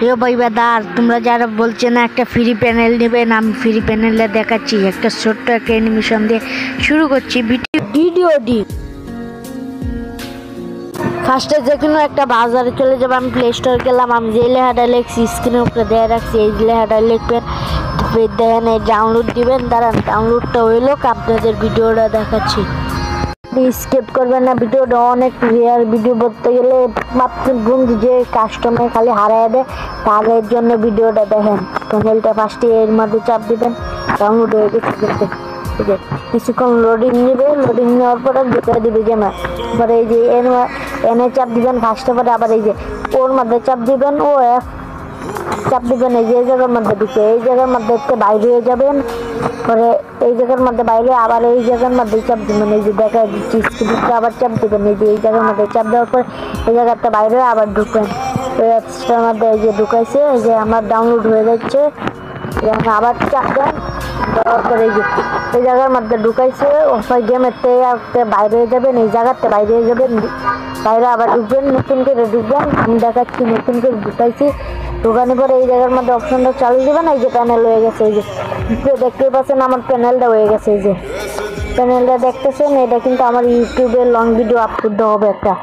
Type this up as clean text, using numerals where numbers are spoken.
এ ভাই বেদার, তোমরা যারা বলছে না একটা ফ্রি প্যানেল নেবেন, আমি ফ্রি প্যানেলে দেখাচ্ছি। একটা ছোট্ট একটা অ্যানিমেশন দিয়ে শুরু করছি ভিডিওটি। ফার্স্টে যে কোনো একটা বাজারে চলে যাবো, আমি প্লে স্টোর গেলাম, আমি যে লেখাটা লিখছি স্ক্রিনের উপরে দেওয়া রাখছি, এই লেখাটা লিখবেন, দেখেন এই ডাউনলোড দিবেন। দাঁড়ান, ডাউনলোডটা হইলো, আপনাদের ভিডিওটা দেখাচ্ছি। স্কিপ করবেন না, ভিডিওটা অনেক রিয়ার। ভিডিও করতে গেলে মাত্র বন্ধু যে কাস্টমার খালি হারায় দেয়, তাদের জন্য ভিডিওটা দেখেন। প্যানেলটা ফার্স্টে এর মধ্যে চাপ দিবেন, ডাউনলোড হয়ে গেছে। কিছুক্ষণ লোডিং নেবে, লোডিং নেওয়ার পরে ভিতরে দিবে যে পরে এই যে এনে চাপ দিবেন ফার্স্টে, পরে আবার এই যে ওর মধ্যে চাপ দিবেন, ও চাপ দিবেন, এই যে এই জায়গার মধ্যে ঢুকে এই জায়গার মধ্যে বাইরে হয়ে যাবেন। পরে এই জায়গার মধ্যে বাইরে আবার এই জায়গার মধ্যে চাপ দিবেন, এই যে দেখা দিচ্ছি স্ক্রিনটা আবার চাপ দিবেন, এই যে এই জায়গার মধ্যে চাপ দেওয়ার পর এই জায়গাটা বাইরে আবার ঢুকবেন। ওই অ্যাপসটার মধ্যে এই যে ঢুকাইছে, এই যে আমার ডাউনলোড হয়ে যাচ্ছে। আবার চাপ দেন, দেওয়ার পরে এই যে এই জায়গার মধ্যে ঢুকাইছে, ওই গেমের বাইরে হয়ে যাবেন, এই জায়গাতে বাইরে হয়ে যাবেন, বাইরে আবার ঢুকবেন, নতুন করে ঢুকবেন। আমি দেখাচ্ছি, নতুন করে ঢুকাইছি। ঢুকানোর পরে এই জায়গার মধ্যে অপশনটা চালু দিবেন, এই যে প্যানেল হয়ে গেছে। এই যে দেখতে পাচ্ছেন আমার প্যানেলটা হয়ে গেছে। এই যে প্যানেলটা দেখতেছেন, এটা কিন্তু আমার ইউটিউবে লং ভিডিও আপলোড হবে একটা।